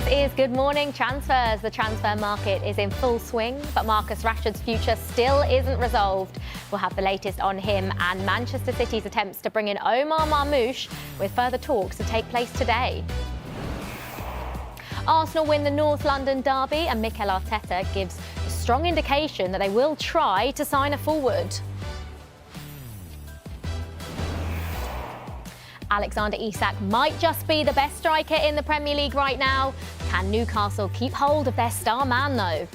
This is Good Morning Transfers. The transfer market is in full swing, but Marcus Rashford's future still isn't resolved. We'll have the latest on him and Manchester City's attempts to bring in Omar Marmoush, with further talks to take place today. Arsenal win the North London derby, and Mikel Arteta gives a strong indication that they will try to sign a forward. Alexander-Isak might just be the best striker in the Premier League right now. Can Newcastle keep hold of their star man, though?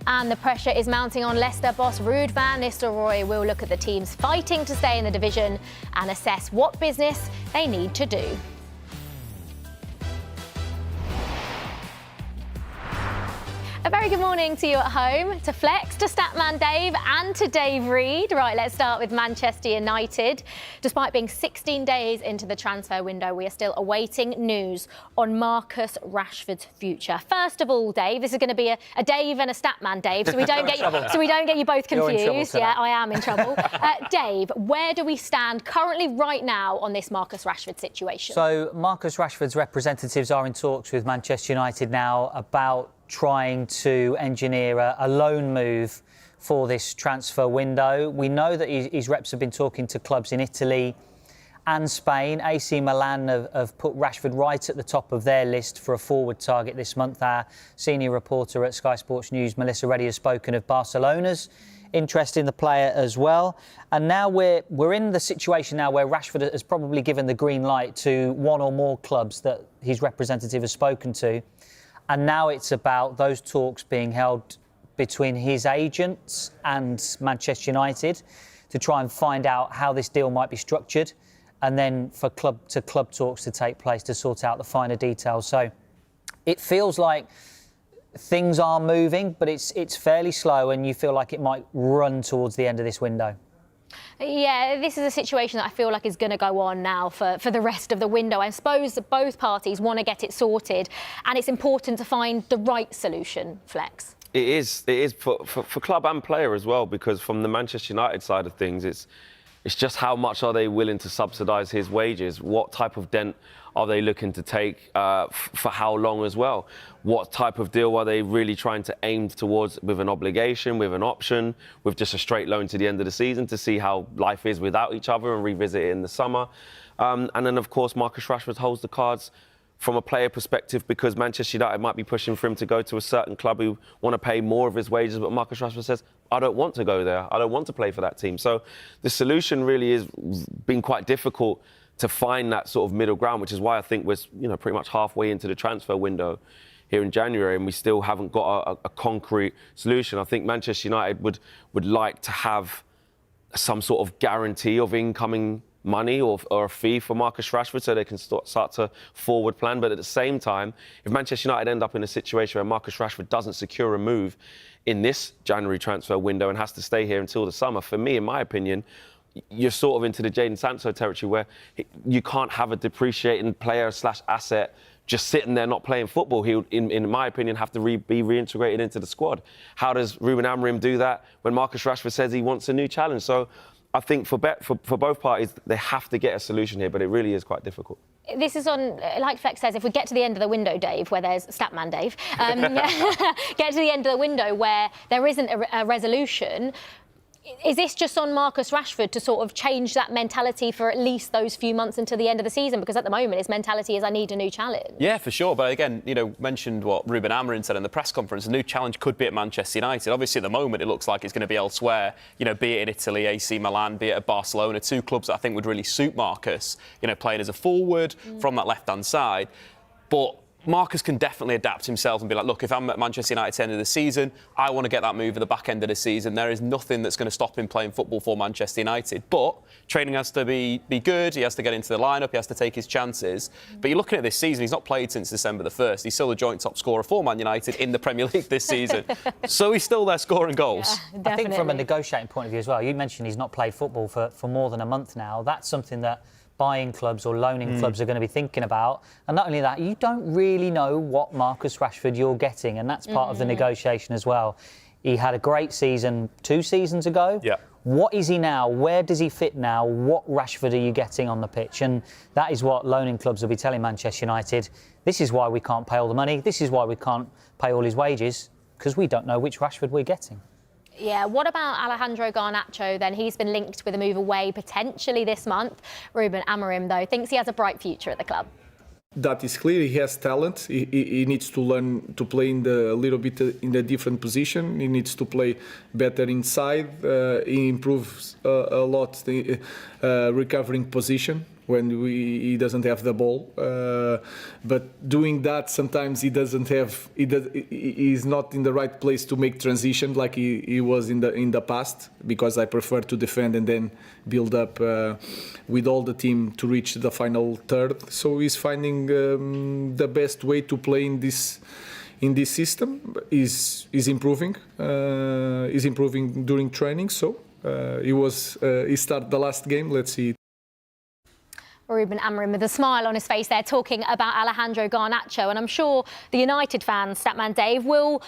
And the pressure is mounting on Leicester boss Ruud van Nistelrooy. We'll look at the teams fighting to stay in the division and assess what business they need to do. A very good morning to you at home, to Flex, to Statman Dave and to Dave Reed. Right, let's start with Manchester United. Despite being 16 days into the transfer window, we are still awaiting news on Marcus Rashford's future. First of all, Dave, this is going to be a Dave and a Statman Dave, so we don't get you both confused. Yeah, I am in trouble. Dave, where do we stand currently right now on this Marcus Rashford situation? So Marcus Rashford's representatives are in talks with Manchester United now about trying to engineer a loan move for this transfer window. We know that his reps have been talking to clubs in Italy and Spain. AC Milan have put Rashford right at the top of their list for a forward target this month. Our senior reporter at Sky Sports News, Melissa Reddy, has spoken of Barcelona's interest in the player as well. And now we're in the situation now where Rashford has probably given the green light to one or more clubs that his representative has spoken to. And now it's about those talks being held between his agents and Manchester United to try and find out how this deal might be structured, and then for club-to-club talks to take place to sort out the finer details. So it feels like things are moving, but it's fairly slow, and you feel like it might run towards the end of this window. Yeah, this is a situation that I feel like is going to go on now for the rest of the window. I suppose that both parties want to get it sorted, and it's important to find the right solution, Flex. It is for club and player as well, because from the Manchester United side of things, it's just how much are they willing to subsidise his wages? What type of dent are they looking to take for how long as well? What type of deal are they really trying to aim towards, with an obligation, with an option, with just a straight loan to the end of the season to see how life is without each other and revisit it in the summer? And then, of course, Marcus Rashford holds the cards from a player perspective, because Manchester United might be pushing for him to go to a certain club who want to pay more of his wages, but Marcus Rashford says, I don't want to go there. I don't want to play for that team. So the solution really has been quite difficult to find that sort of middle ground, which is why I think we're pretty much halfway into the transfer window here in January, and we still haven't got a concrete solution. I think Manchester United would like to have some sort of guarantee of incoming money or a fee for Marcus Rashford so they can start to forward plan. But at the same time, if Manchester United end up in a situation where Marcus Rashford doesn't secure a move in this January transfer window and has to stay here until the summer, for me, in my opinion, you're sort of into the Jadon Sancho territory where you can't have a depreciating player/asset just sitting there not playing football. He'll, in my opinion, have to be reintegrated into the squad. How does Ruben Amorim do that when Marcus Rashford says he wants a new challenge? So I think for both parties, they have to get a solution here, but it really is quite difficult. This is on, like Flex says, if we get to the end of the window, Dave, where there's Statman Dave, get to the end of the window where there isn't a resolution, is this just on Marcus Rashford to sort of change that mentality for at least those few months until the end of the season? Because at the moment, his mentality is, I need a new challenge. Yeah, for sure. But again, mentioned what Ruben Amorim said in the press conference. A new challenge could be at Manchester United. Obviously, at the moment, it looks like it's going to be elsewhere. Be it in Italy, AC Milan, be it at Barcelona, two clubs that I think would really suit Marcus, playing as a forward from that left-hand side. But Marcus can definitely adapt himself and be like, look, if I'm at Manchester United at the end of the season, I want to get that move at the back end of the season. There is nothing that's going to stop him playing football for Manchester United. But training has to be good. He has to get into the lineup. He has to take his chances. But you're looking at this season, he's not played since December the 1st. He's still the joint top scorer for Man United in the Premier League this season. So he's still there scoring goals. Yeah, I think from a negotiating point of view as well, you mentioned he's not played football for more than a month now. That's something that buying clubs or loaning clubs are going to be thinking about. And not only that, you don't really know what Marcus Rashford you're getting, and that's part of the negotiation as well. He had a great season 2 seasons ago. Yeah. What is he now? Where does he fit now? What Rashford are you getting on the pitch? And that is what loaning clubs will be telling Manchester United. This is why we can't pay all the money. This is why we can't pay all his wages, because we don't know which Rashford we're getting. Yeah, what about Alejandro Garnacho then? He's been linked with a move away potentially this month. Ruben Amorim, though, thinks he has a bright future at the club. That is clear. He has talent. He needs to learn to play a little bit in a different position. He needs to play better inside. He improves a lot the recovering position when he doesn't have the ball. But doing that, sometimes he's not in the right place to make transition like he was in the past, because I prefer to defend and then build up with all the team to reach the final third. So he's finding the best way to play in this system. Is improving. Is improving during training. So he started the last game. Let's see. Ruben Amorim with a smile on his face there, talking about Alejandro Garnacho. And I'm sure the United fans, Statman Dave, will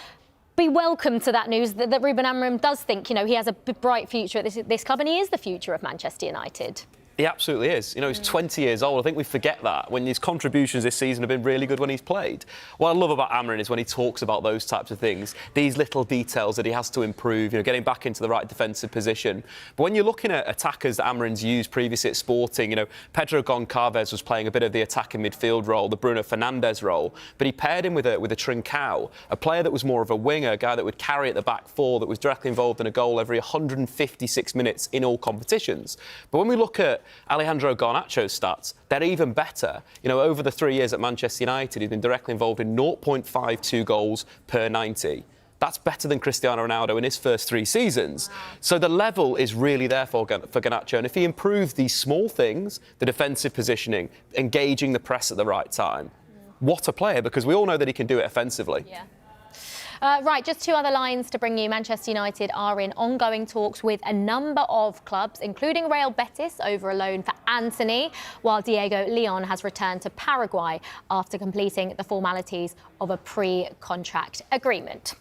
be welcome to that news that Ruben Amorim does think, he has a bright future at this club, and he is the future of Manchester United. He absolutely is. He's 20 years old. I think we forget that when his contributions this season have been really good when he's played. What I love about Amorim is when he talks about those types of things, these little details that he has to improve, getting back into the right defensive position. But when you're looking at attackers that Amorim's used previously at Sporting, Pedro Goncalves was playing a bit of the attacking midfield role, the Bruno Fernandes role, but he paired him with a Trincao, a player that was more of a winger, a guy that would carry at the back four, that was directly involved in a goal every 156 minutes in all competitions. But when we look at Alejandro Garnacho's stats, they're even better. Over the 3 years at Manchester United, he's been directly involved in 0.52 goals per 90. That's better than Cristiano Ronaldo in his first 3 seasons. So the level is really there for Garnacho. And if he improves these small things, the defensive positioning, engaging the press at the right time, what a player, because we all know that he can do it offensively. Yeah. Right, just 2 other lines to bring you. Manchester United are in ongoing talks with a number of clubs, including Real Betis over a loan for Anthony, while Diego Leon has returned to Paraguay after completing the formalities of a pre-contract agreement.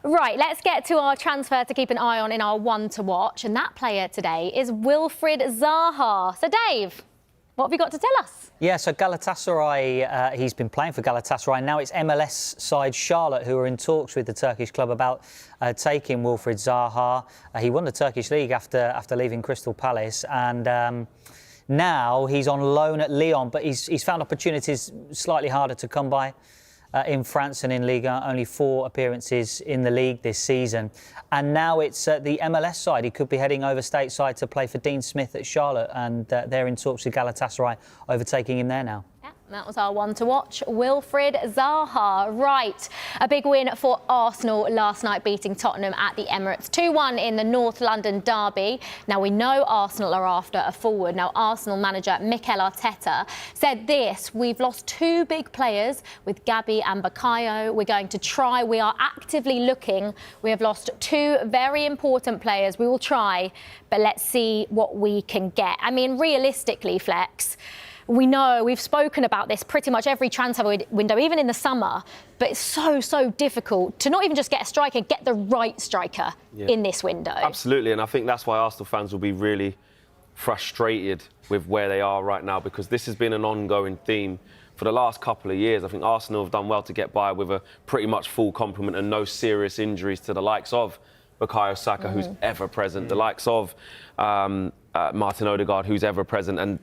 Right, let's get to our transfer to keep an eye on in our one to watch, and that player today is Wilfried Zaha. So, Dave, what have you got to tell us? Yeah, so Galatasaray, he's been playing for Galatasaray. Now it's MLS side Charlotte who are in talks with the Turkish club about taking Wilfried Zaha. He won the Turkish league after leaving Crystal Palace, and now he's on loan at Lyon, but he's found opportunities slightly harder to come by. In France and in Liga, only 4 appearances in the league this season. And now it's the MLS side. He could be heading over stateside to play for Dean Smith at Charlotte, and they're in talks with Galatasaray, overtaking him there now. Yeah, that was our one to watch, Wilfried Zaha. Right, a big win for Arsenal last night, beating Tottenham at the Emirates 2-1 in the North London derby. Now, we know Arsenal are after a forward. Now, Arsenal manager Mikel Arteta said this: we've lost 2 big players with Gabby and Bukayo. We're going to try. We are actively looking. We have lost 2 very important players. We will try, but let's see what we can get. I mean, realistically, Flex, we know we've spoken about this pretty much every transfer window, even in the summer, but it's so difficult to not even just get a striker, get the right striker in this window. Absolutely, and I think that's why Arsenal fans will be really frustrated with where they are right now, because this has been an ongoing theme for the last couple of years. I think Arsenal have done well to get by with a pretty much full complement and no serious injuries to the likes of Bukayo Saka, who's ever present, the likes of Martin Odegaard, who's ever present, and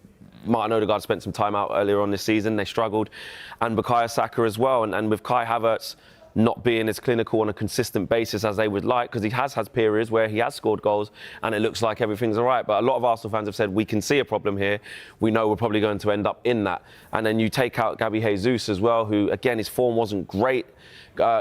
Martin Odegaard spent some time out earlier on this season. They struggled, and Bukayo Saka as well. And with Kai Havertz not being as clinical on a consistent basis as they would like, because he has had periods where he has scored goals and it looks like everything's all right. But a lot of Arsenal fans have said, we can see a problem here. We know we're probably going to end up in that. And then you take out Gabby Jesus as well, who, again, his form wasn't great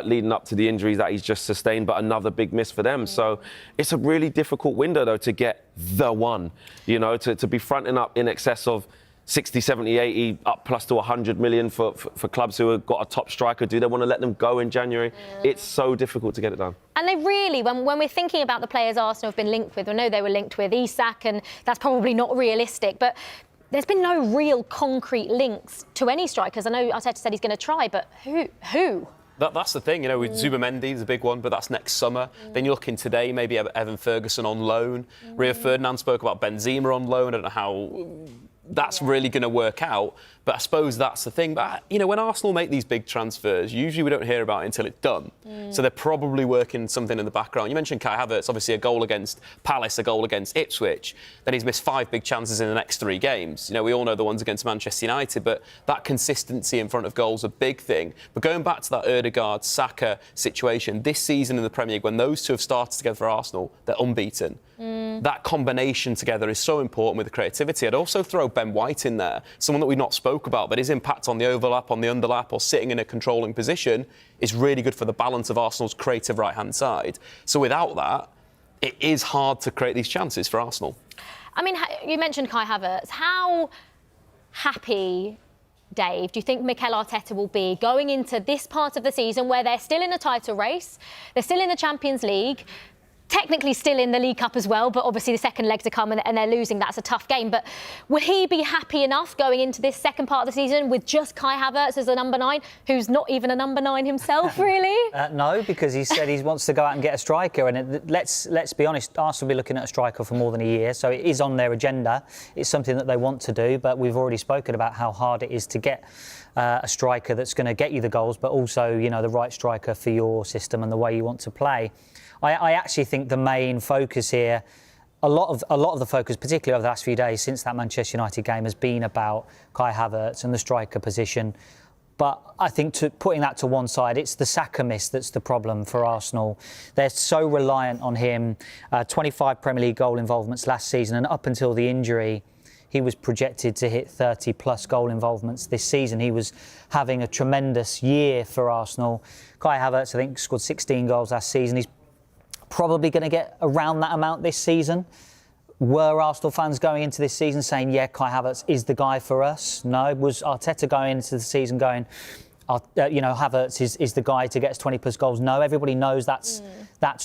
leading up to the injuries that he's just sustained, but another big miss for them. So it's a really difficult window, though, to get the one, to be fronting up in excess of 60, 70, 80, up plus to 100 million for clubs who have got a top striker. Do they want to let them go in January? It's so difficult to get it done. And they really, when we're thinking about the players Arsenal have been linked with, I know they were linked with Isak, and that's probably not realistic, but there's been no real concrete links to any strikers. I know Arteta said he's going to try, but who? That's the thing, with Zubimendi, the big one, but that's next summer. Then you're looking today, maybe Evan Ferguson on loan. Rio Ferdinand spoke about Benzema on loan. I don't know how that's really going to work out, but I suppose that's the thing. But, when Arsenal make these big transfers, usually we don't hear about it until it's done. So they're probably working something in the background. You mentioned Kai Havertz, obviously a goal against Palace, a goal against Ipswich. Then he's missed 5 big chances in the next 3 games. We all know the ones against Manchester United, but that consistency in front of goal is a big thing. But going back to that Ødegaard-Saka situation, this season in the Premier League, when those two have started together for Arsenal, they're unbeaten. That combination together is so important with the creativity. I'd also throw Ben White in there, someone that we've not spoke about, but his impact on the overlap, on the underlap, or sitting in a controlling position is really good for the balance of Arsenal's creative right-hand side. So without that, it is hard to create these chances for Arsenal. I mean, you mentioned Kai Havertz. How happy, Dave, do you think Mikel Arteta will be going into this part of the season where they're still in a title race, they're still in the Champions League, technically still in the League Cup as well, but obviously the second leg to come and they're losing. That's a tough game. But will he be happy enough going into this second part of the season with just Kai Havertz as a number 9, who's not even a number 9 himself, really? No, because he said he wants to go out and get a striker. And let's be honest, Arsenal will be looking at a striker for more than a year, so it is on their agenda. It's something that they want to do, but we've already spoken about how hard it is to get a striker that's going to get you the goals, but also, the right striker for your system and the way you want to play. I actually think the main focus here, a lot of the focus, particularly over the last few days since that Manchester United game, has been about Kai Havertz and the striker position. But I think putting that to one side, it's the Saka miss that's the problem for Arsenal. They're so reliant on him. 25 Premier League goal involvements last season, and up until the injury, he was projected to hit 30-plus goal involvements this season. He was having a tremendous year for Arsenal. Kai Havertz, I think, scored 16 goals last season. He's probably going to get around that amount this season. Were Arsenal fans going into this season saying, yeah, Kai Havertz is the guy for us? No. Was Arteta going into the season going, Havertz is the guy to get us 20-plus goals? No. Everybody knows that's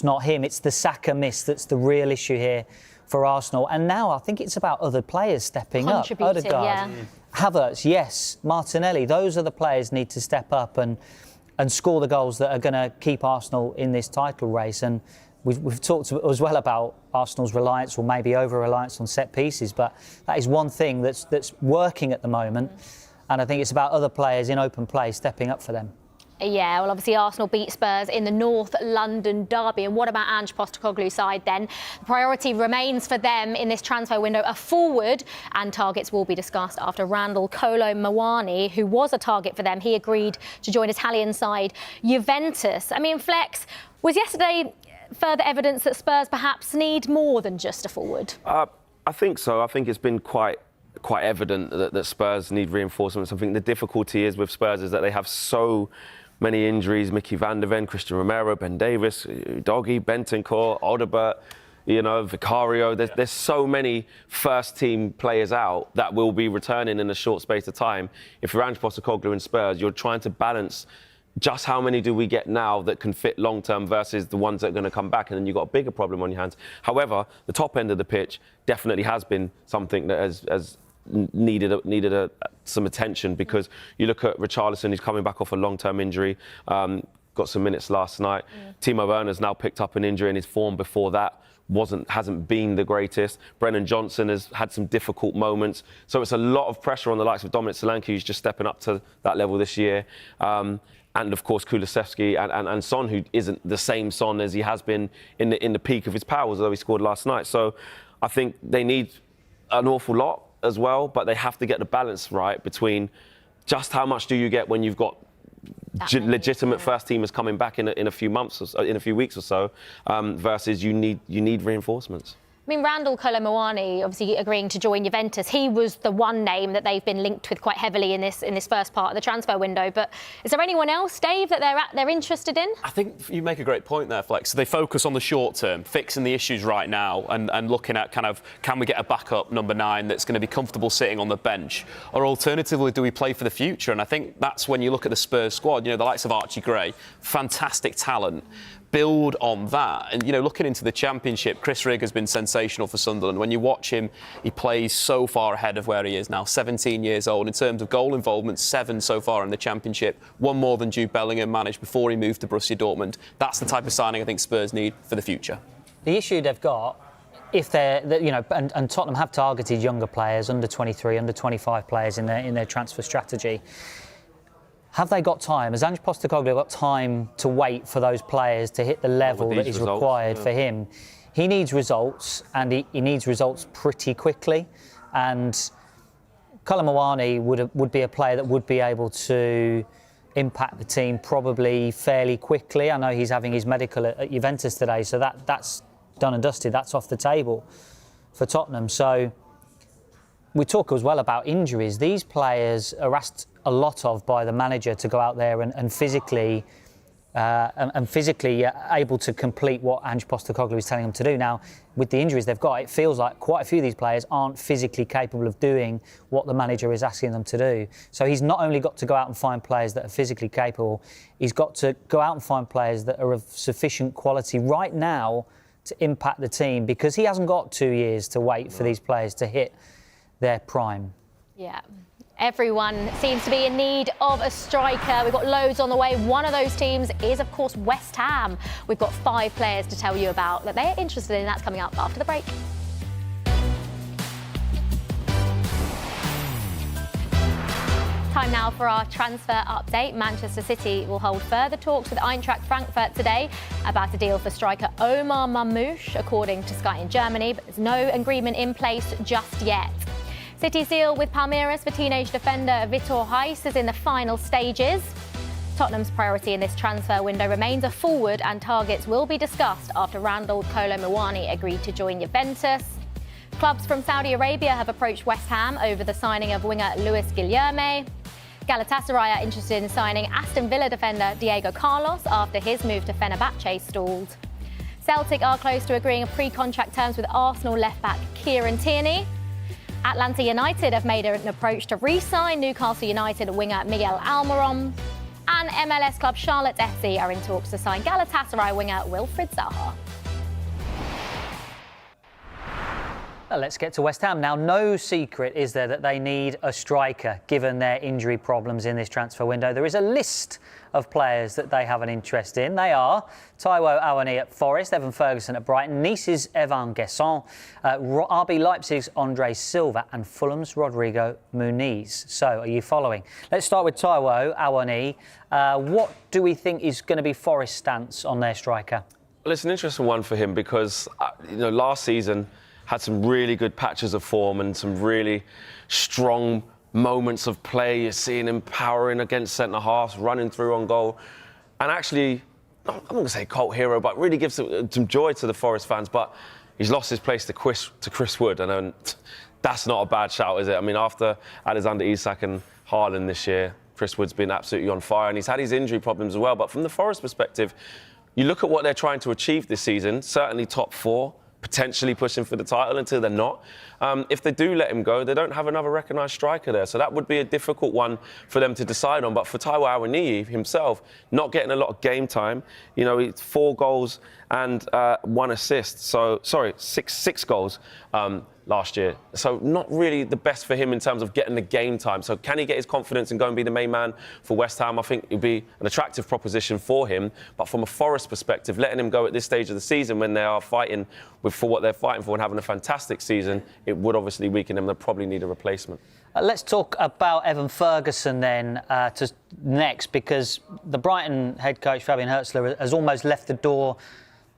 not him. It's the Saka miss that's the real issue here for Arsenal. And now I think it's about other players stepping up. Ødegaard, Havertz, yes. Martinelli. Those are the players need to step up and score the goals that are going to keep Arsenal in this title race. And we've talked as well about Arsenal's reliance, or maybe over-reliance on set pieces, but that is one thing that's working at the moment. And I think it's about other players in open play stepping up for them. Yeah, well, obviously Arsenal beat Spurs in the North London derby. And what about Ange Postecoglou's side then? The priority remains for them in this transfer window a forward, and targets will be discussed after Randall Kolo Muani, who was a target for them, he agreed to join Italian side Juventus. I mean, Flex, was yesterday further evidence that Spurs perhaps need more than just a forward? I think so. I think it's been quite evident that Spurs need reinforcements. I think the difficulty is with Spurs is that they have so many injuries. Mickey van der Ven, Christian Romero, Ben Davis, Doggy, Bentancur, Odobert, Vicario. There's so many first-team players out that will be returning in a short space of time. If you're Ange Postecoglou and Spurs, you're trying to balance just how many do we get now that can fit long-term versus the ones that are going to come back, and then you've got a bigger problem on your hands. However, the top end of the pitch definitely has been something that has needed some attention, because you look at Richarlison, who's coming back off a long-term injury, got some minutes last night. Timo Werner's now picked up an injury, and his form before that hasn't been the greatest. Brennan Johnson has had some difficult moments. So it's a lot of pressure on the likes of Dominic Solanke, who's just stepping up to that level this year. And of course Kulusevski and Son, who isn't the same Son as he has been in the peak of his powers, although he scored last night. So I think they need an awful lot as well, but they have to get the balance right between just how much do you get when you've got legitimate first teamers coming back in a few months or so, in a few weeks or so, versus you need reinforcements. I mean, Randall Kolo Muani obviously agreeing to join Juventus. He was the one name that they've been linked with quite heavily in this first part of the transfer window. But is there anyone else, Dave, that they're interested in? I think you make a great point there, Flex. So they focus on the short term, fixing the issues right now, and looking at kind of, can we get a backup number 9 that's going to be comfortable sitting on the bench, or alternatively, do we play for the future? And I think that's when you look at the Spurs squad. The likes of Archie Gray, fantastic talent. build on that. And, looking into the Championship, Chris Rigg has been sensational for Sunderland. When you watch him, he plays so far ahead of where he is now, 17 years old. In terms of goal involvement, 7 so far in the Championship, 1 more than Jude Bellingham managed before he moved to Borussia Dortmund. That's the type of signing I think Spurs need for the future. The issue they've got, if they're, and Tottenham have targeted younger players, under 23, under 25 players in their transfer strategy. Have they got time? Has Ange Postecoglou got time to wait for those players to hit the level that is required for him? He needs results, and he needs results pretty quickly. And Koulibaly would be a player that would be able to impact the team probably fairly quickly. I know he's having his medical at Juventus today, so that's done and dusted. That's off the table for Tottenham. So we talk as well about injuries. These players are asked a lot of by the manager to go out there and physically able to complete what Ange Postecoglou is telling them to do. Now, with the injuries they've got, it feels like quite a few of these players aren't physically capable of doing what the manager is asking them to do. So he's not only got to go out and find players that are physically capable, he's got to go out and find players that are of sufficient quality right now to impact the team, because he hasn't got 2 years to wait for these players to hit their prime. Yeah. Everyone seems to be in need of a striker. We've got loads on the way. One of those teams is, of course, West Ham. We've got 5 players to tell you about that they're interested in. That's coming up after the break. Time now for our transfer update. Manchester City will hold further talks with Eintracht Frankfurt today about a deal for striker Omar Mamouche, according to Sky in Germany, but there's no agreement in place just yet. City's deal with Palmeiras for teenage defender Vitor Reis is in the final stages. Tottenham's priority in this transfer window remains a forward, and targets will be discussed after Randall Kolo Muani agreed to join Juventus. Clubs from Saudi Arabia have approached West Ham over the signing of winger Luis Guilherme. Galatasaray are interested in signing Aston Villa defender Diego Carlos after his move to Fenerbahce stalled. Celtic are close to agreeing on pre-contract terms with Arsenal left-back Kieran Tierney. Atlanta United have made an approach to re-sign Newcastle United winger Miguel Almiron. And MLS club Charlotte FC are in talks to sign Galatasaray winger Wilfried Zaha. Let's get to West Ham. Now, no secret is there that they need a striker, given their injury problems in this transfer window. There is a list of players that they have an interest in. They are Taiwo Awoniyi at Forest, Evan Ferguson at Brighton, Nice's Evan Gesson, RB Leipzig's Andre Silva, and Fulham's Rodrigo Muniz. So, are you following? Let's start with Taiwo Awoniyi. What do we think is going to be Forest's stance on their striker? Well, it's an interesting one for him because, last season had some really good patches of form and some really strong moments of play. You're seeing him powering against centre-halves, running through on goal. And actually, I'm not going to say cult hero, but really gives some joy to the Forest fans. But he's lost his place to Chris Wood. And that's not a bad shout, is it? I mean, after Alexander, Isak and Haaland this year, Chris Wood's been absolutely on fire. And he's had his injury problems as well. But from the Forest perspective, you look at what they're trying to achieve this season, certainly top 4, potentially pushing for the title until they're not. If they do let him go, they don't have another recognised striker there. So that would be a difficult one for them to decide on. But for Taiwo Awoniyi himself, not getting a lot of game time, he's 4 goals and 1 assist. So, sorry, six goals last year. So not really the best for him in terms of getting the game time. So can he get his confidence and go and be the main man for West Ham? I think it would be an attractive proposition for him. But from a Forest perspective, letting him go at this stage of the season when they are fighting for what they're fighting for and having a fantastic season, it would obviously weaken them. They'll probably need a replacement. Let's talk about Evan Ferguson then next, because the Brighton head coach, Fabian Hürzeler, has almost left the door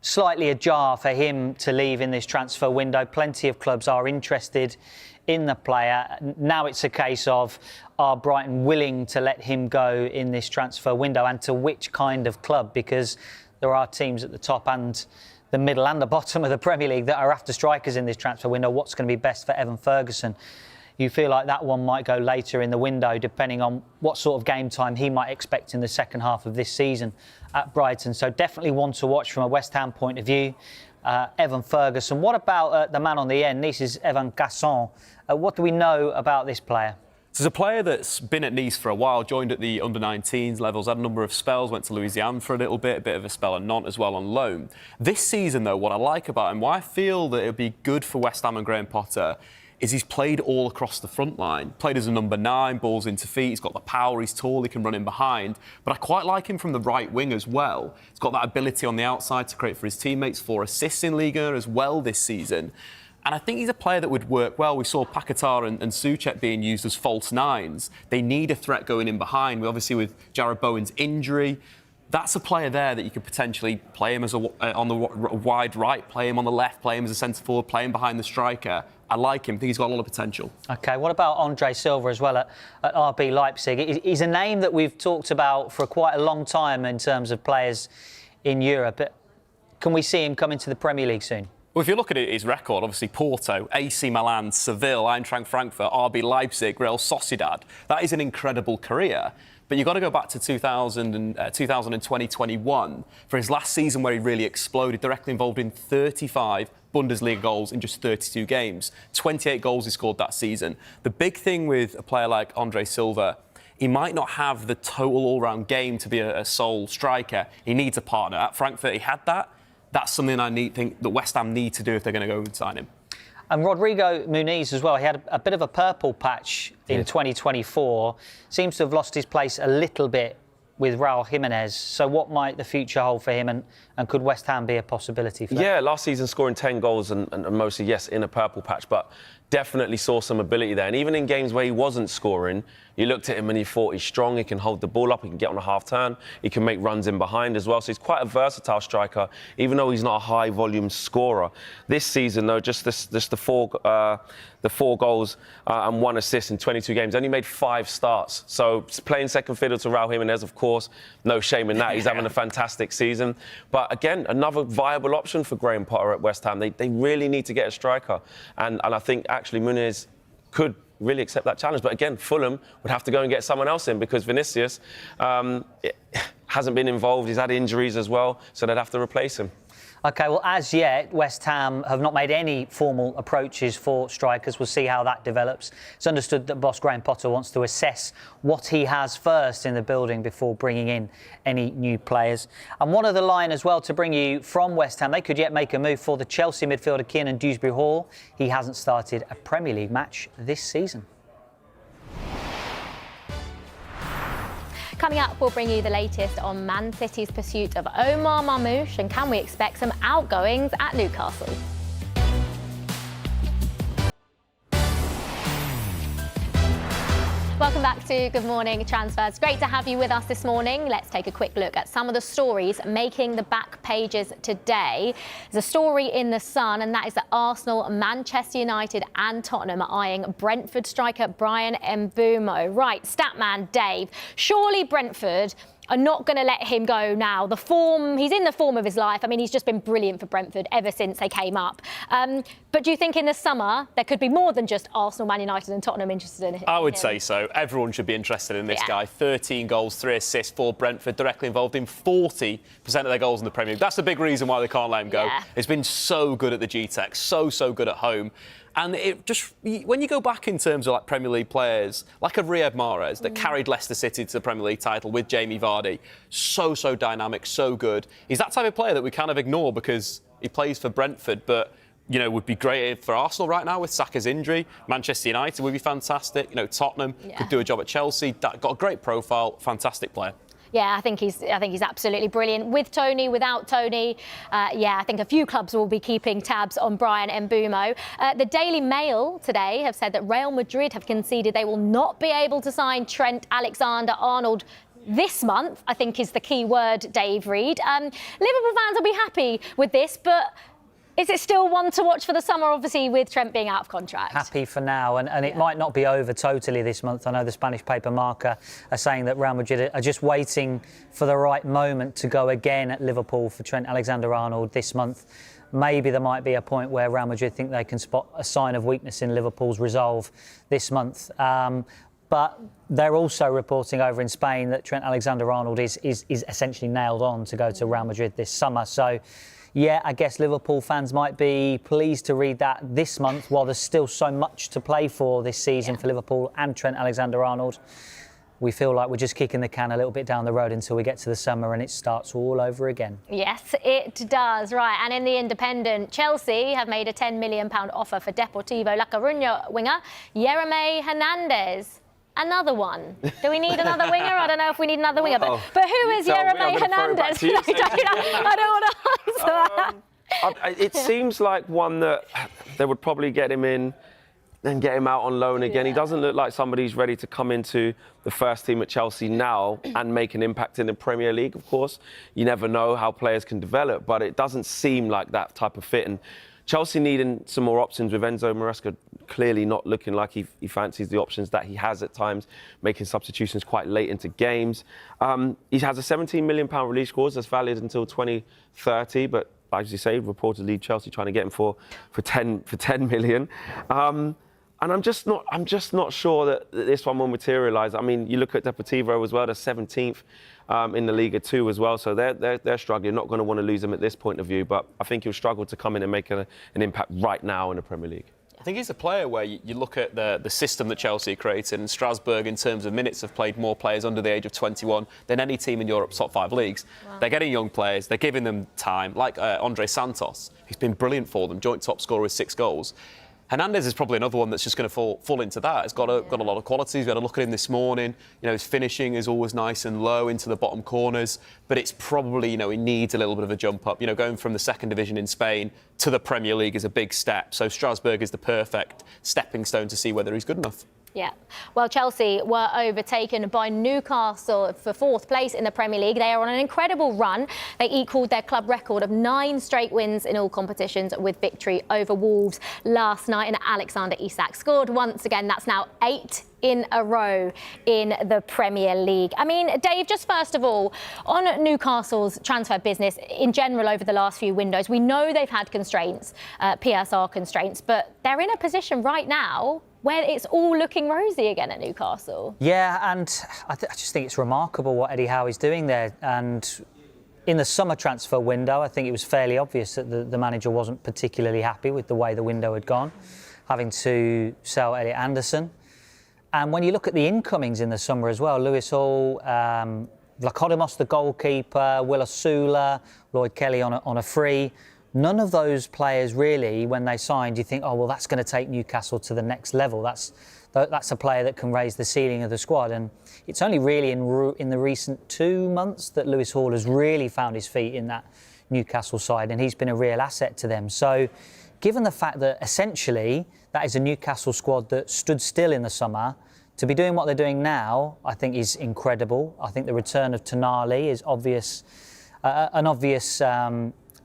slightly ajar for him to leave in this transfer window. Plenty of clubs are interested in the player. Now it's a case of, are Brighton willing to let him go in this transfer window, and to which kind of club? Because there are teams at the top and the middle and the bottom of the Premier League that are after strikers in this transfer window. What's going to be best for Evan Ferguson? You feel like that one might go later in the window, depending on what sort of game time he might expect in the second half of this season at Brighton. So definitely one to watch from a West Ham point of view. Evan Ferguson. What about the man on the end, Nice's Evan Gesson? What do we know about this player? So he's a player that's been at Nice for a while, joined at the under-19s levels, had a number of spells, went to Louisiana for a little bit, a bit of a spell at Nantes as well on loan. This season, though, what I like about him, why I feel that it would be good for West Ham and Graham Potter, is he's played all across the front line. Played as a number 9, balls into feet, he's got the power, he's tall, he can run in behind. But I quite like him from the right wing as well. He's got that ability on the outside to create for his teammates, 4 assists in Liga as well this season. And I think he's a player that would work well. We saw Paquetá and Souček being used as false 9s. They need a threat going in behind. Obviously, with Jarrod Bowen's injury, that's a player there that you could potentially play him as on the wide right, play him on the left, play him as a centre forward, play him behind the striker. I like him. I think he's got a lot of potential. OK, what about Andre Silva as well at RB Leipzig? He's a name that we've talked about for quite a long time in terms of players in Europe. Can we see him come into the Premier League soon? Well, if you look at his record, obviously Porto, AC Milan, Seville, Eintracht Frankfurt, RB Leipzig, Real Sociedad, that is an incredible career. But you've got to go back to 2020-21 for his last season where he really exploded, directly involved in 35 Bundesliga goals in just 32 games. 28 goals he scored that season. The big thing with a player like Andre Silva, he might not have the total all-round game to be a sole striker. He needs a partner. At Frankfurt, he had that. That's something think that West Ham need to do if they're going to go and sign him. And Rodrigo Muniz as well. He had a bit of a purple patch in 2024. Seems to have lost his place a little bit with Raul Jimenez. So what might the future hold for him, and could West Ham be a possibility for that? Yeah, last season scoring 10 goals and mostly, yes, in a purple patch, but definitely saw some ability there. And even in games where he wasn't scoring, you looked at him and you thought he's strong, he can hold the ball up, he can get on a half-turn, he can make runs in behind as well. So he's quite a versatile striker, even though he's not a high-volume scorer. This season, though, just the 4 goals and 1 assist in 22 games, only made 5 starts. So playing second fiddle to Raul Jimenez, of course, no shame in that. He's having a fantastic season. But again, another viable option for Graham Potter at West Ham. They really need to get a striker. And I think actually Muniz could really accept that challenge. But again, Fulham would have to go and get someone else in because Vinicius hasn't been involved. He's had injuries as well, so they'd have to replace him. OK, well, as yet, West Ham have not made any formal approaches for strikers. We'll see how that develops. It's understood that boss Graham Potter wants to assess what he has first in the building before bringing in any new players. And one other line as well to bring you from West Ham. They could yet make a move for the Chelsea midfielder Kiernan Dewsbury-Hall. He hasn't started a Premier League match this season. Coming up, we'll bring you the latest on Man City's pursuit of Omar Marmoush, and can we expect some outgoings at Newcastle? Welcome back to Good Morning Transfers. Great to have you with us this morning. Let's take a quick look at some of the stories making the back pages today. There's a story in The Sun, and that is that Arsenal, Manchester United and Tottenham are eyeing Brentford striker Bryan Mbeumo. Right, Statman Dave. Surely Brentford are not going to let him go now. He's in the form of his life. I mean, he's just been brilliant for Brentford ever since they came up. But do you think in the summer there could be more than just Arsenal, Man United and Tottenham interested in him? I would say so. Everyone should be interested in this guy. 13 goals, 3 assists for Brentford, directly involved in 40% of their goals in the Premier League. That's the big reason why they can't let him go. Yeah. It's been so good at the G-Tech, so good at home. And it just, when you go back in terms of like Premier League players, like a Riyad Mahrez that carried Leicester City to the Premier League title with Jamie Vardy, so dynamic, so good. He's that type of player that we kind of ignore because he plays for Brentford, but would be great for Arsenal right now with Saka's injury. Manchester United would be fantastic. Tottenham could do a job at Chelsea. Got a great profile, fantastic player. Yeah, I think he's absolutely brilliant. With Tony, without Tony, I think a few clubs will be keeping tabs on Bryan Mbeumo. The Daily Mail today have said that Real Madrid have conceded they will not be able to sign Trent Alexander-Arnold this month, I think is the key word, Dave Reed. Liverpool fans will be happy with this, but is it still one to watch for the summer, obviously, with Trent being out of contract? Happy for now, and it might not be over totally this month. I know the Spanish paper Marca are saying that Real Madrid are just waiting for the right moment to go again at Liverpool for Trent Alexander-Arnold this month. Maybe there might be a point where Real Madrid think they can spot a sign of weakness in Liverpool's resolve this month. But they're also reporting over in Spain that Trent Alexander-Arnold is essentially nailed on to go to Real Madrid this summer. So, Yeah, I guess Liverpool fans might be pleased to read that this month, while there's still so much to play for this season for Liverpool and Trent Alexander-Arnold. We feel like we're just kicking the can a little bit down the road until we get to the summer and it starts all over again. Yes, it does. Right, and in the Independent, Chelsea have made a £10 million offer for Deportivo La Coruña winger Yeremy Hernandez. Another one. Do we need another winger? I don't know if we need another winger. But who is Yeremy Hernandez? I don't want to answer that. It seems like one that they would probably get him in, then get him out on loan again. He doesn't look like somebody who's ready to come into the first team at Chelsea now and make an impact in the Premier League, of course. You never know how players can develop, but it doesn't seem like that type of fit. And Chelsea needing some more options with Enzo Maresca clearly not looking like he fancies the options that he has at times, making substitutions quite late into games. He has a £17 million release clause that's valid until 2030, but as you say, reportedly Chelsea trying to get him for 10 million. And I'm just not sure that this one will materialise. I mean, you look at Deportivo as well; they're 17th in the Liga 2 as well, so they're struggling. Not going to want to lose him at this point of view, but I think he'll struggle to come in and make an impact right now in the Premier League. I think he's a player where you look at the system that Chelsea created, and Strasbourg, in terms of minutes, have played more players under the age of 21 than any team in Europe's top 5 leagues. Wow. They're getting young players, they're giving them time, like Andre Santos, who's been brilliant for them, joint top scorer with 6 goals. Hernandez is probably another one that's just going to fall into that. He's got a lot of qualities. We had a look at him this morning. You know, his finishing is always nice and low into the bottom corners, but it's probably, he needs a little bit of a jump up. Going from the second division in Spain to the Premier League is a big step. So Strasbourg is the perfect stepping stone to see whether he's good enough. Yeah. Well, Chelsea were overtaken by Newcastle for 4th place in the Premier League. They are on an incredible run. They equalled their club record of 9 straight wins in all competitions with victory over Wolves last night. And Alexander-Isak scored once again. That's now 8 in a row in the Premier League. I mean, Dave, just first of all, on Newcastle's transfer business in general over the last few windows, we know they've had constraints, PSR constraints, but they're in a position right now where it's all looking rosy again at Newcastle. Yeah, and I just think it's remarkable what Eddie Howe is doing there. And in the summer transfer window, I think it was fairly obvious that the manager wasn't particularly happy with the way the window had gone, having to sell Elliot Anderson. And when you look at the incomings in the summer as well, Lewis Hall, Vlachodimos, the goalkeeper, Will Osula, Lloyd Kelly on a free. None of those players really, when they signed, you think, oh, well, that's going to take Newcastle to the next level. That's a player that can raise the ceiling of the squad. And it's only really in the recent 2 months that Lewis Hall has really found his feet in that Newcastle side, and he's been a real asset to them. So given the fact that essentially that is a Newcastle squad that stood still in the summer, to be doing what they're doing now, I think is incredible. I think the return of Tonali is an obvious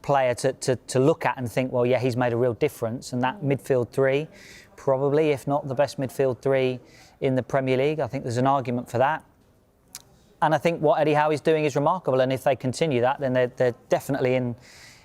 player to look at and think, well, yeah, he's made a real difference. And that midfield 3, probably, if not the best midfield 3 in the Premier League. I think there's an argument for that. And I think what Eddie Howe is doing is remarkable. And if they continue that, then they're definitely in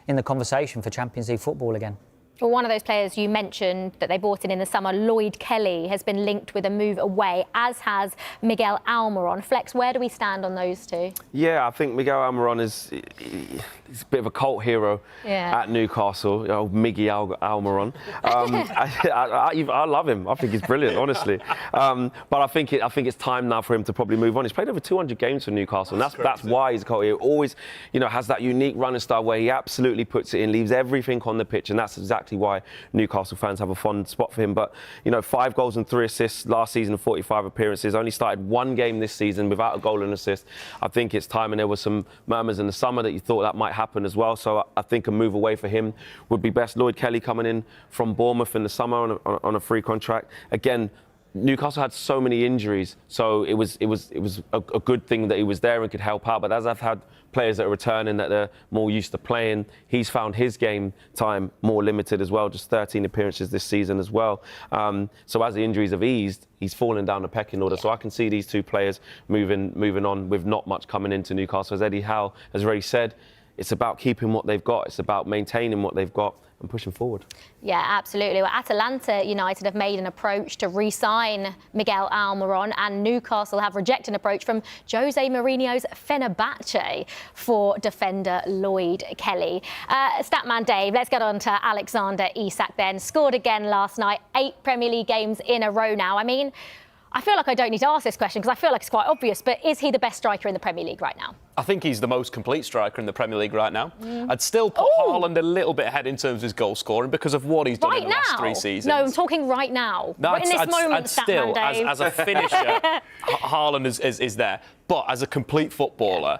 the conversation for Champions League football again. Well, one of those players you mentioned that they bought in the summer, Lloyd Kelly, has been linked with a move away, as has Miguel Almiron. Flex, where do we stand on those two? Yeah, I think Miguel Almiron is a bit of a cult hero at Newcastle, Miggy Almiron. I love him. I think he's brilliant, honestly. But I think it's time now for him to probably move on. He's played over 200 games for Newcastle, and that's why he's a cult hero. Always, has that unique running style where he absolutely puts it in, leaves everything on the pitch, and that's exactly why Newcastle fans have a fond spot for him. But 5 goals and 3 assists last season, 45 appearances. Only started 1 game this season without a goal and assist. I think it's time, and there were some murmurs in the summer that you thought that might happen as well. So I think a move away for him would be best. Lloyd Kelly coming in from Bournemouth in the summer on a free contract. Again, Newcastle had so many injuries, so it was a good thing that he was there and could help out. But as I've had players that are returning that they're more used to playing, he's found his game time more limited as well, just 13 appearances this season as well. So as the injuries have eased, he's fallen down the pecking order. So I can see these 2 players moving on with not much coming into Newcastle. As Eddie Howe has already said, it's about keeping what they've got. It's about maintaining what they've got and pushing forward. Yeah, absolutely. Well, Atalanta United have made an approach to re-sign Miguel Almiron, and Newcastle have rejected an approach from Jose Mourinho's Fenerbahce for defender Lloyd Kelly. Statman Dave, let's get on to Alexander-Isak then. Scored again last night, 8 Premier League games in a row now. I mean, I feel like I don't need to ask this question because I feel like it's quite obvious, but is he the best striker in the Premier League right now? I think he's the most complete striker in the Premier League right now. I'd still put Haaland a little bit ahead in terms of his goal scoring because of what he's done in the last 3 seasons. No, I'm talking right now. No, in this moment, still, Dave. as a finisher, Haaland is there. But as a complete footballer,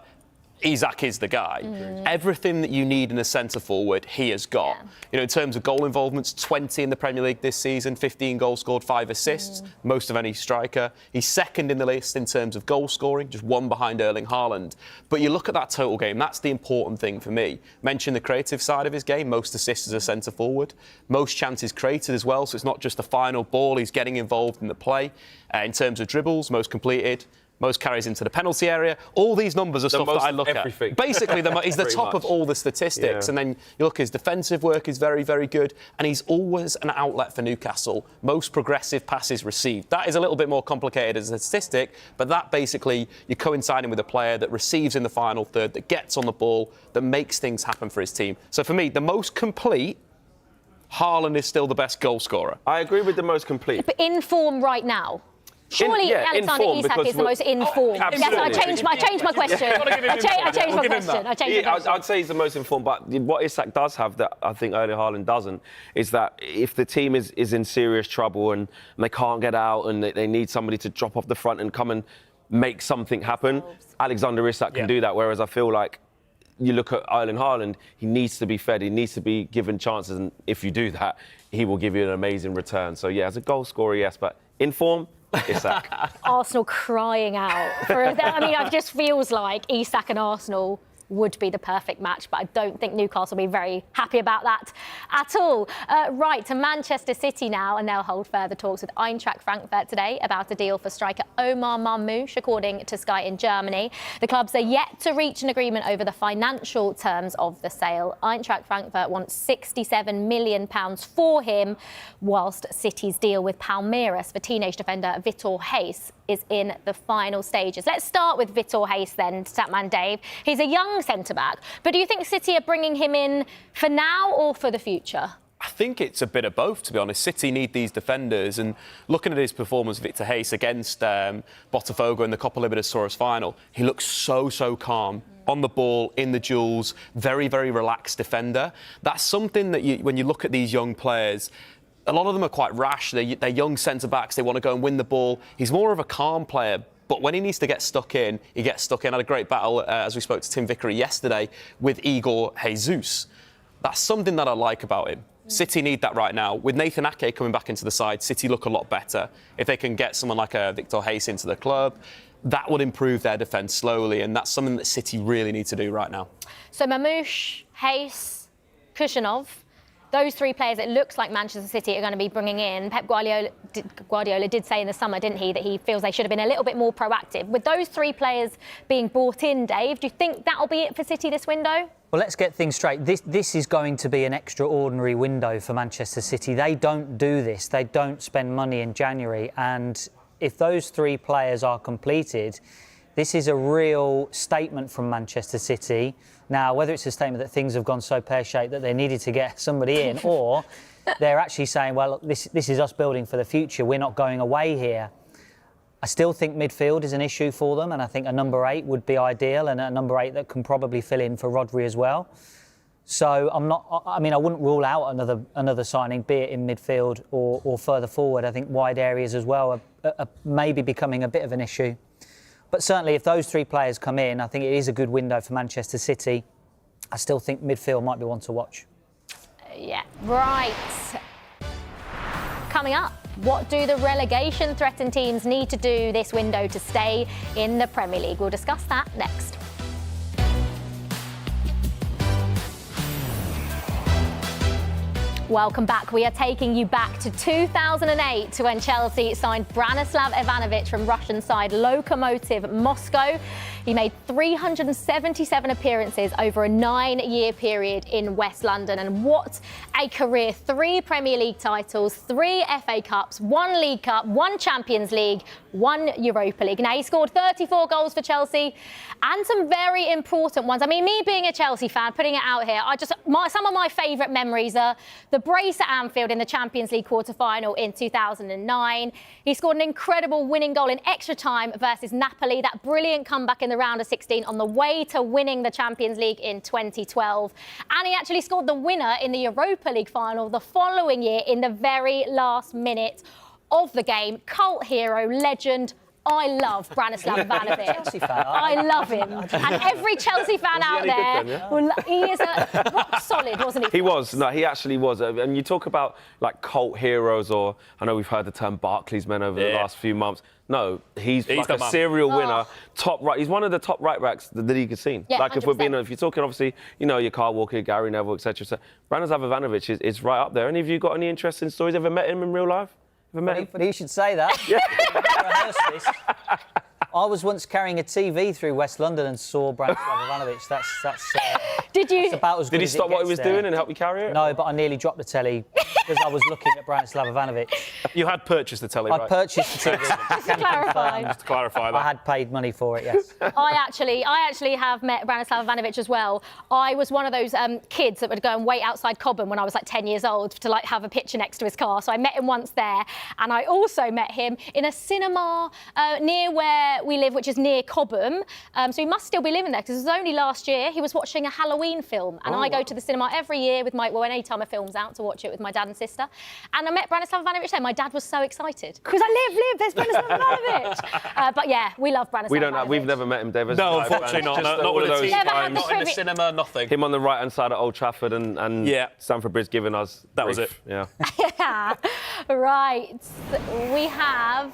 Isak is the guy. Everything that you need in a centre forward, he has got. You know, in terms of goal involvements, 20 in the Premier League this season, 15 goals scored, 5 assists, most of any striker. He's second in the list in terms of goal scoring, just 1 behind Erling Haaland. But you look at that total game, that's the important thing for me. Mention the creative side of his game, most assists as a centre forward, most chances created as well, so it's not just the final ball, he's getting involved in the play. In terms of dribbles, most completed, most carries into the penalty area. All these numbers are stuff that I look everything. at. Basically, he's the top of all the statistics. And then you look, his defensive work is very, very good. And he's always an outlet for Newcastle. Most progressive passes received. That is a little bit more complicated as a statistic, but that basically, you're coinciding with a player that receives in the final third, that gets on the ball, that makes things happen for his team. So for me, the most complete, Haaland is still the best goal scorer. I agree with the most complete. But in form right now. Surely Alexander-Isak is the most informed. Yes, I changed my question. I changed my question. I'd say he's the most informed, but what Isak does have that I think Erling Haaland doesn't is that if the team is in serious trouble and they can't get out and they need somebody to drop off the front and come and make something happen, Alexander-Isak can do that, whereas I feel like you look at Erling Haaland, he needs to be fed, he needs to be given chances, and if you do that, he will give you an amazing return. So yeah, as a goal scorer, yes, but in form, Isak. Arsenal crying out. I mean, it just feels like Isak and Arsenal would be the perfect match, but I don't think Newcastle will be very happy about that at all. Right, to Manchester City now, and they'll hold further talks with Eintracht Frankfurt today about a deal for striker Omar Marmoush, according to Sky in Germany. The clubs are yet to reach an agreement over the financial terms of the sale. Eintracht Frankfurt wants £67 million for him, whilst City's deal with Palmeiras for teenage defender Vitor Reis is in the final stages. Let's start with Vitor Reis then, Statman Dave. He's a young centre-back, but do you think City are bringing him in for now or for the future? I think it's a bit of both, to be honest. City need these defenders, and looking at his performance, Vitor Reis, against Botafogo in the Copa Libertadores final, he looks so calm. On the ball, in the duels, very, very relaxed defender. That's something that when you look at these young players, a lot of them are quite rash. They're young centre-backs. They want to go and win the ball. He's more of a calm player. But when he needs to get stuck in, he gets stuck in. I had a great battle, as we spoke to Tim Vickery yesterday, with Igor Jesus. That's something that I like about him. City need that right now. With Nathan Ake coming back into the side, City look a lot better. If they can get someone like Vitor Reis into the club, that would improve their defence slowly, and that's something that City really need to do right now. So Marmoush, Reis, Kushanov, those 3 players, it looks like Manchester City are going to be bringing in. Pep Guardiola did say in the summer, didn't he, that he feels they should have been a little bit more proactive. With those 3 players being brought in, Dave, do you think that'll be it for City this window? Well, let's get things straight. This is going to be an extraordinary window for Manchester City. They don't do this. They don't spend money in January. And if those 3 players are completed, this is a real statement from Manchester City. Now, whether it's a statement that things have gone so pear-shaped that they needed to get somebody in, or they're actually saying, well, this is us building for the future. We're not going away here. I still think midfield is an issue for them, and I think a number 8 would be ideal, and a number 8 that can probably fill in for Rodri as well. So I wouldn't rule out another signing, be it in midfield or further forward. I think wide areas as well are maybe becoming a bit of an issue. But certainly, if those 3 players come in, I think it is a good window for Manchester City. I still think midfield might be one to watch. Yeah, right. Coming up, what do the relegation-threatened teams need to do this window to stay in the Premier League? We'll discuss that next. Welcome back. We are taking you back to 2008 when Chelsea signed Branislav Ivanovic from Russian side Lokomotiv Moscow. He made 377 appearances over a 9-year period in West London. And what a career. 3 Premier League titles, 3 FA Cups, 1 League Cup, 1 Champions League, 1 Europa League. Now, he scored 34 goals for Chelsea and some very important ones. I mean, me being a Chelsea fan, putting it out here, some of my favourite memories are the brace at Anfield in the Champions League quarter-final in 2009. He scored an incredible winning goal in extra time versus Napoli, that brilliant comeback in the round of 16 on the way to winning the Champions League in 2012. And he actually scored the winner in the Europa League final the following year in the very last minute of the game. Cult hero, legend. I love Branislav Ivanovic. Chelsea fan. I love him. And every Chelsea fan out there, he is a rock solid, wasn't he? He was. No, he actually was. And you talk about like cult heroes, or I know we've heard the term Barclays men over the last few months. No, he's like a serial winner. Top right. He's one of the top right backs the league has seen. Yeah, like 100%. if you're talking, obviously, you know, your Kyle Walker, Gary Neville, etc. Branislav Ivanovic is right up there. Any of you got any interesting stories? Ever met him in real life? But he should say that. Yeah. I was once carrying a TV through West London and saw Branislav Ivanovic. That's Did you? that's about as good Did he as it stop what he gets was there. doing and help you carry it? No, but I nearly dropped the telly because I was looking at Branislav Ivanovic. You had purchased the telly, I right? purchased the TV. Just to clarify. Just to clarify that. I had paid money for it, yes. I actually have met Branislav Ivanovic as well. I was one of those kids that would go and wait outside Cobham when I was like 10 years old to like have a picture next to his car. So I met him once there, and I also met him in a cinema near where we live, which is near Cobham. So he must still be living there because it was only last year. He was watching a Halloween film, and I go to the cinema every year with anytime a film's out, to watch it with my dad and sister. And I met Branislav Ivanovic there. My dad was so excited because there's Branislav Ivanovic. But yeah, we love Branislav Ivanovic. We've never met him, David. No, unfortunately not. Not with a team. Never had the Not in the privilege. cinema, nothing. Him on the right-hand side at Old Trafford and Stamford Bridge giving us That was grief. it. Yeah. Yeah. Right. We have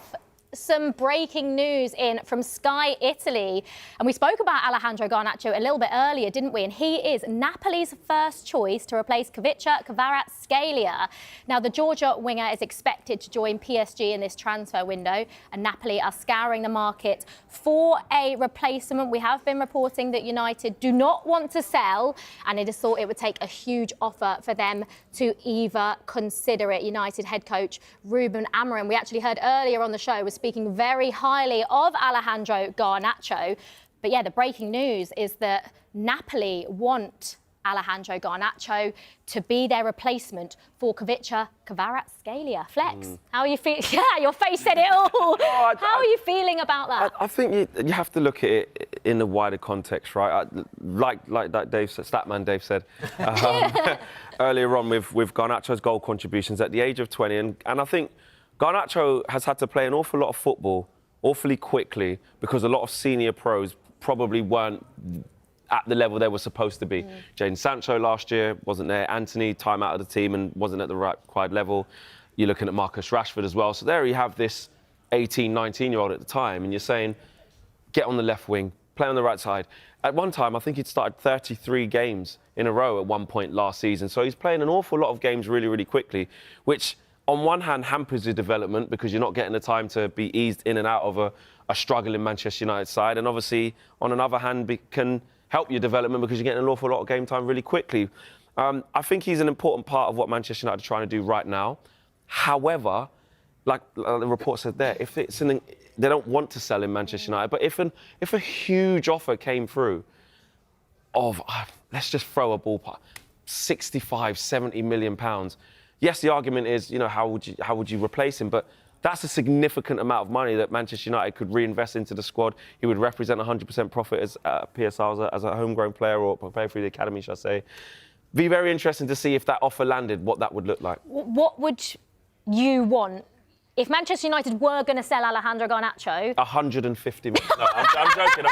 some breaking news in from Sky Italy. And we spoke about Alejandro Garnacho a little bit earlier, didn't we? And he is Napoli's first choice to replace Kvaratskhelia. Now, the Georgia winger is expected to join PSG in this transfer window, and Napoli are scouring the market for a replacement. We have been reporting that United do not want to sell, and it is thought it would take a huge offer for them to either consider it. United head coach Ruben Amorim, we actually heard earlier on the show, was speaking very highly of Alejandro Garnacho. But yeah, the breaking news is that Napoli want Alejandro Garnacho to be their replacement for Kvaratskhelia. Flex, how are you feeling? Yeah, your face said it all. How are you feeling about that? I think you have to look at it in the wider context, right? Like that Statman Dave said earlier on with Garnacho's goal contributions at the age of 20. And I think Garnacho has had to play an awful lot of football awfully quickly because a lot of senior pros probably weren't at the level they were supposed to be. Jadon Sancho last year wasn't there. Anthony, time out of the team and wasn't at the required level. You're looking at Marcus Rashford as well. So there you have this 18, 19-year-old at the time, and you're saying, get on the left wing, play on the right side. At one time, I think he'd started 33 games in a row at one point last season. So he's playing an awful lot of games really, really quickly, which on one hand hampers his development because you're not getting the time to be eased in and out of a struggling Manchester United side. And obviously, on another hand, can help your development because you're getting an awful lot of game time really quickly. I think he's an important part of what Manchester United are trying to do right now. However, like the report said there, if it's something they don't want to sell in Manchester United, but if a huge offer came through of, let's just throw a ballpark, 65, 70 million pounds. Yes, the argument is, you know, how would you replace him? But that's a significant amount of money that Manchester United could reinvest into the squad. He would represent 100% profit as PSR as a homegrown player, or play through the academy, shall I say. Be very interesting to see if that offer landed, what that would look like. What would you want? If Manchester United were going to sell Alejandro Garnacho... 150 million. No, I'm joking.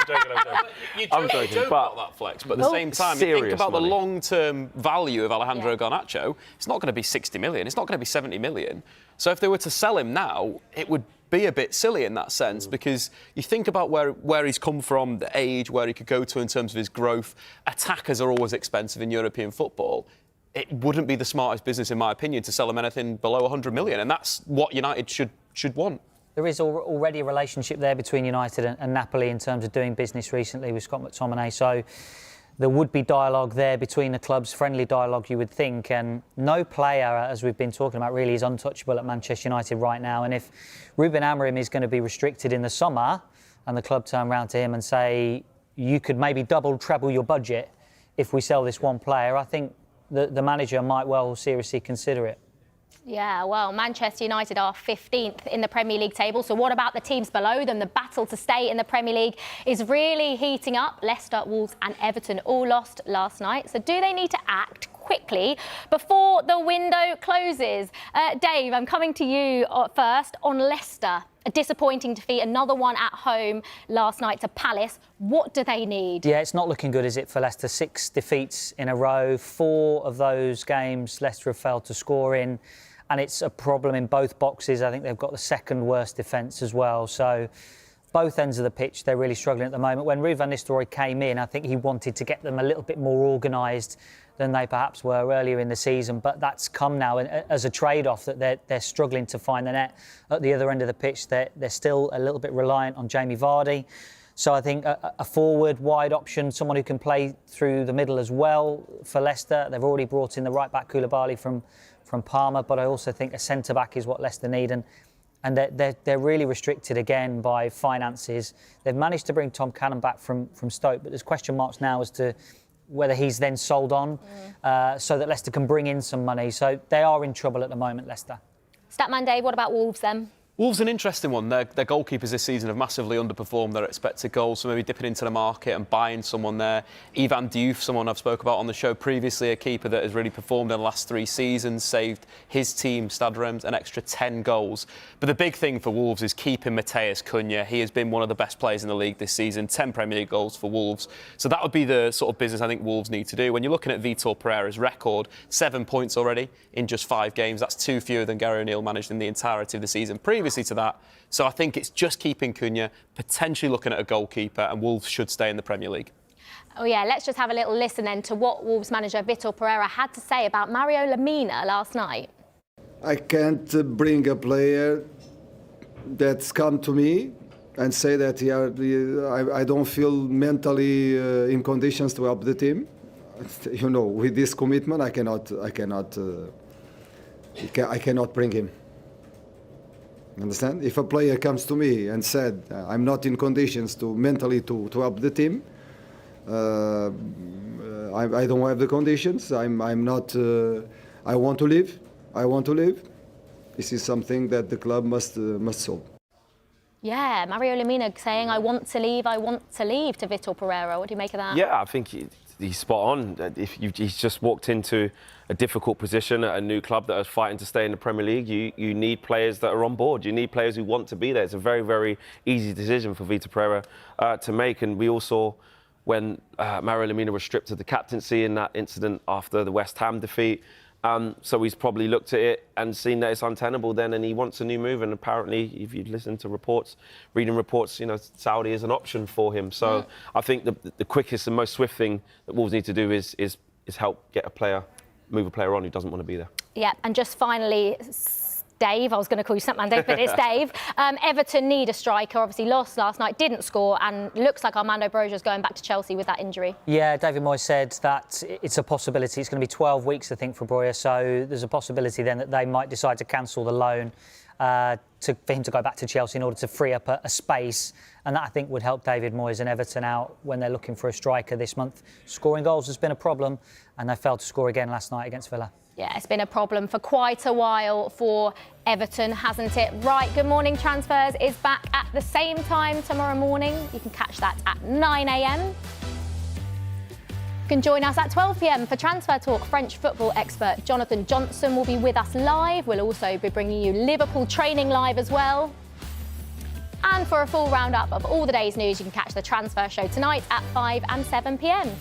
I'm joking. About that, Flex, but at the same time, you think about money. The long-term value of Alejandro Garnacho, it's not going to be 60 million, it's not going to be 70 million. So if they were to sell him now, it would be a bit silly in that sense, because you think about where he's come from, the age, where he could go to in terms of his growth. Attackers are always expensive in European football. It wouldn't be the smartest business, in my opinion, to sell him anything below 100 million, and that's what United should want. there is already a relationship there between United and Napoli in terms of doing business recently with Scott McTominay. So there would be dialogue there between the clubs, friendly dialogue, you would think. And no player, as we've been talking about, really is untouchable at Manchester United right now. And if Ruben Amorim is going to be restricted in the summer and the club turn around to him and say, you could maybe double, treble your budget if we sell this one player, I think the manager might well seriously consider it. Yeah, well, Manchester United are 15th in the Premier League table. So what about the teams below them? The battle to stay in the Premier League is really heating up. Leicester, Wolves and Everton all lost last night. So do they need to act quickly before the window closes? Dave, I'm coming to you first on Leicester. A disappointing defeat, another one at home last night to Palace. What do they need? Yeah, it's not looking good, is it, for Leicester? 6 defeats in a row. 4 of those games Leicester have failed to score in. And it's a problem in both boxes. I think they've got the second worst defence as well. So both ends of the pitch, they're really struggling at the moment. When Ruud van Nistelrooy came in, I think he wanted to get them a little bit more organised than they perhaps were earlier in the season. But that's come now as a trade-off, that they're struggling to find the net at the other end of the pitch. They're still a little bit reliant on Jamie Vardy. So I think a forward, wide option, someone who can play through the middle as well for Leicester. They've already brought in the right-back Koulibaly from Parma, but I also think a centre-back is what Leicester need. And they're really restricted again by finances. They've managed to bring Tom Cannon back from Stoke, but there's question marks now as to whether he's then sold on so that Leicester can bring in some money. So they are in trouble at the moment, Leicester. Statman Dave, what about Wolves then? Wolves an interesting one. Their goalkeepers this season have massively underperformed their expected goals, so maybe dipping into the market and buying someone there. Ivan Diouf, someone I've spoke about on the show previously, a keeper that has really performed in the last 3 seasons, saved his team, Stade Reims, an extra 10 goals. But the big thing for Wolves is keeping Matheus Cunha. He has been one of the best players in the league this season, 10 Premier League goals for Wolves. So that would be the sort of business I think Wolves need to do. When you're looking at Vitor Pereira's record, 7 points already in just 5 games. That's 2 fewer than Gary O'Neill managed in the entirety of the season previously to that. So I think it's just keeping Cunha, potentially looking at a goalkeeper, and Wolves should stay in the Premier League. Oh yeah, let's just have a little listen then to what Wolves manager Vitor Pereira had to say about Mario Lemina last night. I can't bring a player that's come to me and say that I don't feel mentally in conditions to help the team. You know, with this commitment, I cannot bring him. Understand? If a player comes to me and said, I'm not in conditions to mentally to help the team, I don't have the conditions, I'm not, I want to leave, this is something that the club must solve. Yeah, Mario Lemina saying, I want to leave to Vitor Pereira. What do you make of that? Yeah, I think he's spot on. He's just walked into a difficult position at a new club that is fighting to stay in the Premier League. You need players that are on board. You need players who want to be there. It's a very, very easy decision for Vitor Pereira to make. And we all saw when Mario Lemina was stripped of the captaincy in that incident after the West Ham defeat. So he's probably looked at it and seen that it's untenable then, and he wants a new move. And apparently, if you listen to reports, reading reports, you know, Saudi is an option for him. So I think the quickest and most swift thing that Wolves need to do is help get move a player on who doesn't want to be there. Yeah, and just finally, Dave, I was going to call you Statman Dave, but it's Dave. Everton need a striker, obviously lost last night, didn't score, and looks like Armando Broja's going back to Chelsea with that injury. Yeah, David Moyes said that it's a possibility. It's going to be 12 weeks, I think, for Broja, so there's a possibility then that they might decide to cancel the loan for him to go back to Chelsea in order to free up a space, and that, I think, would help David Moyes and Everton out when they're looking for a striker this month. Scoring goals has been a problem, and they failed to score again last night against Villa. Yeah, it's been a problem for quite a while for Everton, hasn't it? Right, Good Morning Transfers is back at the same time tomorrow morning. You can catch that at 9 a.m. You can join us at 12 p.m. for Transfer Talk. French football expert Jonathan Johnson will be with us live. We'll also be bringing you Liverpool training live as well. And for a full roundup of all the day's news, you can catch the Transfer Show tonight at 5 and 7 p.m.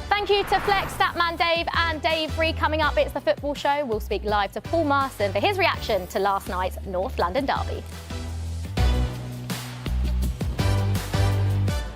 Thank you to Flex, Statman Dave and Dave Reed. Coming up, it's the Football Show. We'll speak live to Paul Marston for his reaction to last night's North London derby.